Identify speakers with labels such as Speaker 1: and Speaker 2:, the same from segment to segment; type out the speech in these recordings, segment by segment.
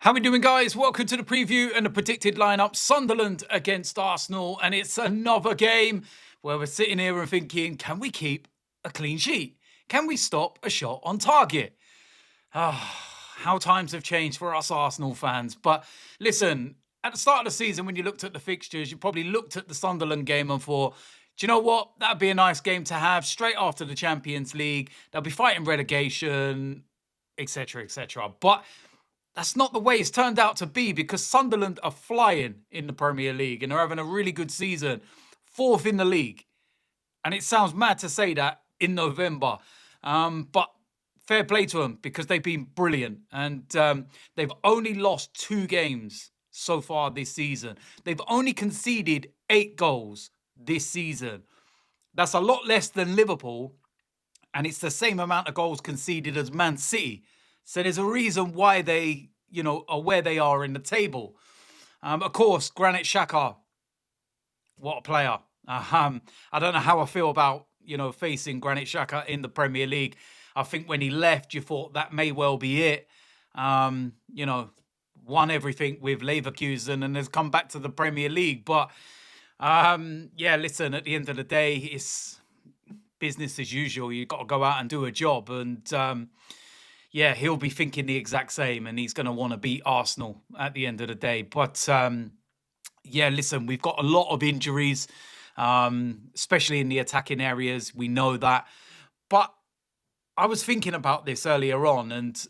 Speaker 1: How we doing, guys? Welcome to the preview and the predicted lineup. Sunderland against Arsenal, and it's another game where we're sitting here and thinking, can we keep a clean sheet? Can we stop a shot on target? How times have changed for us Arsenal fans. But listen, at the start of the season, when you looked at the fixtures, you probably looked at the Sunderland game and thought, do you know what? That'd be a nice game to have straight after the Champions League. They'll be fighting relegation, etc., etc. But that's not the way it's turned out to be, because Sunderland are flying in the Premier League and are having a really good season, fourth in the league. And it sounds mad to say that in November, but fair play to them because they've been brilliant. And they've only lost 2 games so far this season. They've only conceded 8 goals this season. That's a lot less than Liverpool, and it's the same amount of goals conceded as Man City. So there's a reason why they, are where they are in the table. Of course, Granit Xhaka, what a player. I don't know how I feel about, facing Granit Xhaka in the Premier League. I think when he left, you thought that may well be it. Won everything with Leverkusen and has come back to the Premier League. But, listen, at the end of the day, it's business as usual. You've got to go out and do a job. And, he'll be thinking the exact same, and he's going to want to beat Arsenal at the end of the day. But, listen, we've got a lot of injuries, especially in the attacking areas. We know that. But I was thinking about this earlier on, and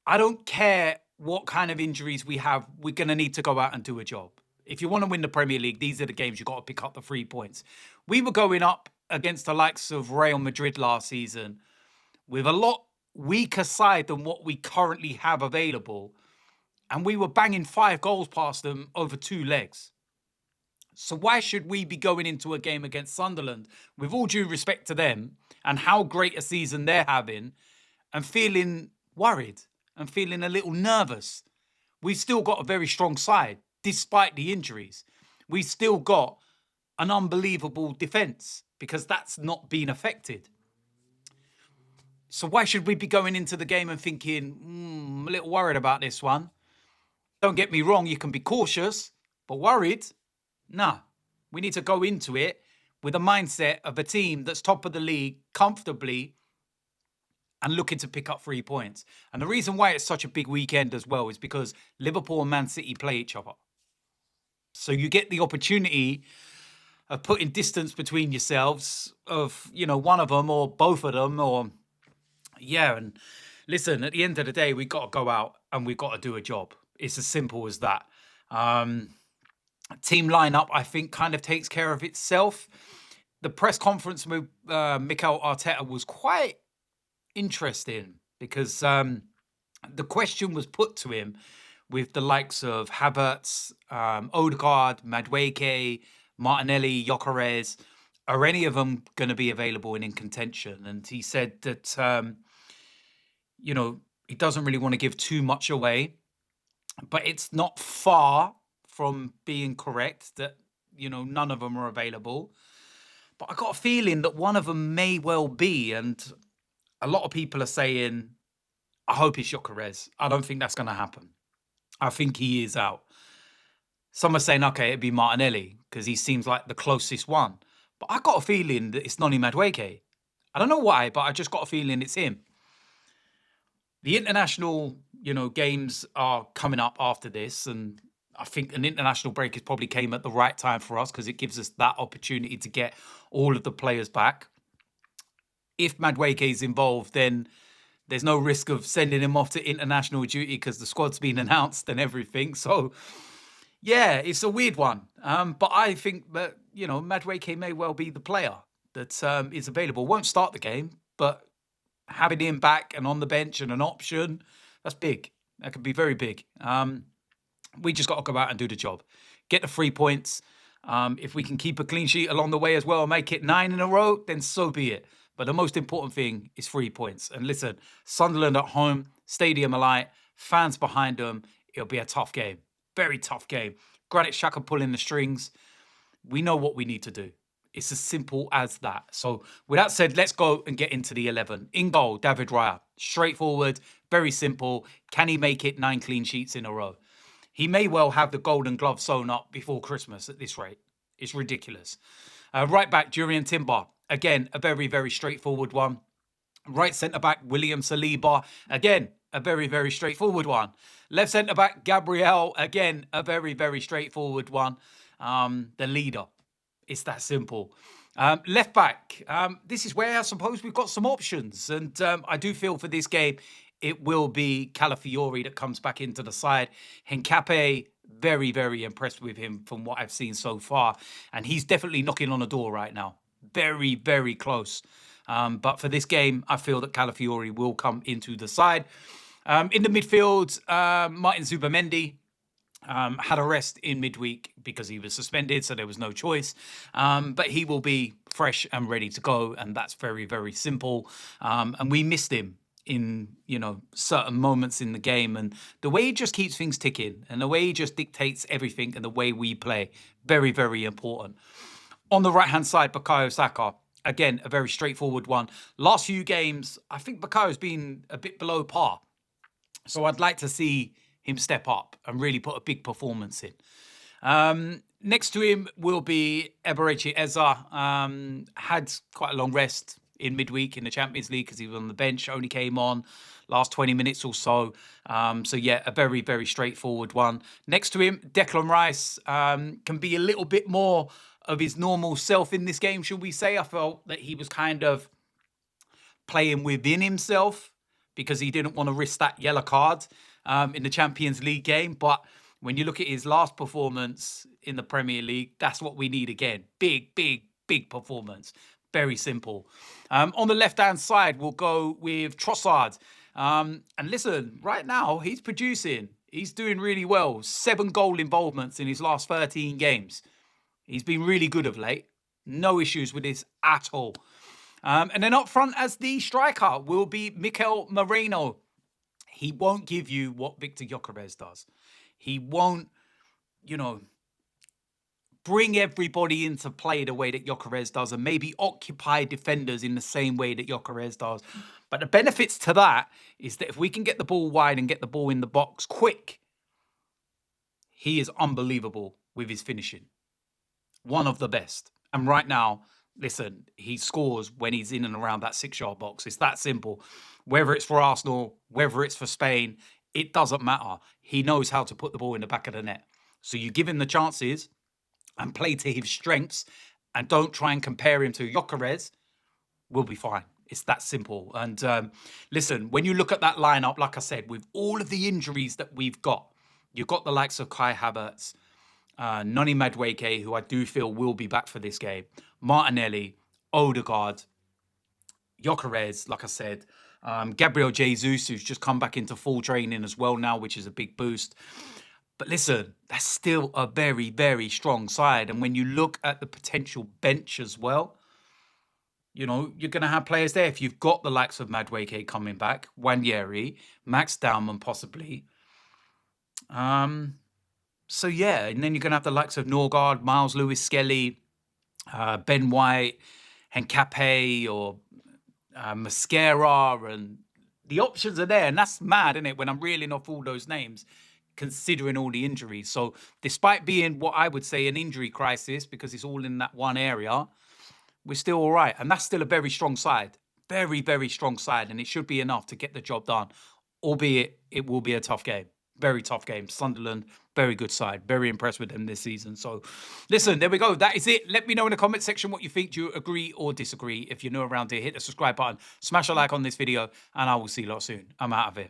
Speaker 1: I don't care what kind of injuries we have. We're going to need to go out and do a job. If you want to win the Premier League, these are the games you've got to pick up the 3 points. We were going up against the likes of Real Madrid last season with a lot weaker side than what we currently have available. And we were banging 5 goals past them over 2 legs. So why should we be going into a game against Sunderland, with all due respect to them and how great a season they're having, and feeling worried and feeling a little nervous? We've still got a very strong side, despite the injuries. We've still got an unbelievable defence, because that's not been affected. So why should we be going into the game and thinking, I'm a little worried about this one? Don't get me wrong, you can be cautious, but worried? Nah, we need to go into it with a mindset of a team that's top of the league comfortably and looking to pick up 3 points. And the reason why it's such a big weekend as well is because Liverpool and Man City play each other. So you get the opportunity of putting distance between yourselves of, one of them or both of them, or... and listen, at the end of the day, we've got to go out and we've got to do a job. It's as simple as that. Team lineup, I think, kind of takes care of itself. The press conference with Mikel Arteta was quite interesting, because the question was put to him with the likes of Havertz, Odegaard, Madueke, Martinelli, Gyökeres. Are any of them going to be available and in contention? And he said that, he doesn't really want to give too much away, but it's not far from being correct that, none of them are available. But I got a feeling that one of them may well be. And a lot of people are saying, I hope it's Gyökeres. I don't think that's going to happen. I think he is out. Some are saying, okay, it'd be Martinelli, because he seems like the closest one. But I got a feeling that it's Noni Madueke. I don't know why, but I just got a feeling it's him. The international, games are coming up after this, and I think an international break has probably came at the right time for us, because it gives us that opportunity to get all of the players back. If Madueke is involved, then there's no risk of sending him off to international duty, because the squad's been announced and everything. So, it's a weird one. But I think that, Madueke may well be the player that is available. Won't start the game, but having him back and on the bench and an option, that's big. That could be very big. We just got to go out and do the job. Get the 3 points. If we can keep a clean sheet along the way as well, make it 9 in a row, then so be it. But the most important thing is 3 points. And listen, Sunderland at home, stadium alight, fans behind them. It'll be a tough game. Very tough game. Granit Xhaka pulling the strings. We know what we need to do. It's as simple as that. So with that said, let's go and get into the 11. In goal, David Raya. Straightforward, Very simple. Can he make it 9 clean sheets in a row? He may well have the Golden Glove sewn up before Christmas at this rate. It's ridiculous. Right back, Jurriën Timber. Again, a very, very straightforward one. Right centre-back, William Saliba. Again, a very, very straightforward one. Left centre-back, Gabriel. Again, a very, very straightforward one. The leader. It's that simple. Left back. This is where I suppose we've got some options. And I do feel for this game, it will be Calafiori that comes back into the side. Hencape, very, very impressed with him from what I've seen so far. And he's definitely knocking on the door right now. Very, very close. But for this game, I feel that Calafiori will come into the side. In the midfield, Martin Zubamendi had a rest in midweek because he was suspended, so there was no choice. But he will be fresh and ready to go, and that's very, very simple. And we missed him in, certain moments in the game. And the way he just keeps things ticking and the way he just dictates everything and the way we play, very, very important. On the right-hand side, Bukayo Saka. Again, a very straightforward one. Last few games, I think Bukayo's been a bit below par. So I'd like to see him step up and really put a big performance in. Next to him will be Eberechi Eza. Had quite a long rest in midweek in the Champions League because he was on the bench, only came on last 20 minutes or so. So yeah, a very, very straightforward one. Next to him, Declan Rice can be a little bit more of his normal self in this game, should we say. I felt that he was kind of playing within himself because he didn't want to risk that yellow card in the Champions League game. But when you look at his last performance in the Premier League, that's what we need again. Big, big, big performance. Very simple. On the left-hand side, we'll go with Trossard. And listen, right now, he's producing. He's doing really well. 7 goal involvements in his last 13 games. He's been really good of late. No issues with this at all. And then up front as the striker will be Mikel Merino. He won't give you what Victor Gyökeres does. He won't, bring everybody into play the way that Gyökeres does and maybe occupy defenders in the same way that Gyökeres does. But the benefits to that is that if we can get the ball wide and get the ball in the box quick, he is unbelievable with his finishing. One of the best. And right now, listen, he scores when he's in and around that 6-yard box. It's that simple. Whether it's for Arsenal, whether it's for Spain, it doesn't matter. He knows how to put the ball in the back of the net. So you give him the chances and play to his strengths and don't try and compare him to Gyökeres, we'll be fine. It's that simple. And listen, when you look at that lineup, like I said, with all of the injuries that we've got, you've got the likes of Kai Havertz, Noni Madueke, who I do feel will be back for this game, Martinelli, Odegaard, Gyökeres, like I said, Gabriel Jesus, who's just come back into full training as well now, which is a big boost. But listen, that's still a very, very strong side. And when you look at the potential bench as well, you're going to have players there. If you've got the likes of Madueke coming back, Wanyeri, Max Dowman possibly. So yeah, and then you're going to have the likes of Norgard, Miles Lewis-Skelly, Ben White, Hencape, or Mascara, and the options are there. And that's mad, isn't it, when I'm reeling off all those names, considering all the injuries. So despite being what I would say an injury crisis, because it's all in that one area, we're still all right. And that's still a very strong side. Very, very strong side. And it should be enough to get the job done, albeit it will be a tough game. Very tough game. Sunderland, very good side. Very impressed with them this season. So, listen, there we go. That is it. Let me know in the comment section what you think. Do you agree or disagree? If you're new around here, hit the subscribe button, smash a like on this video, and I will see you lot soon. I'm out of here.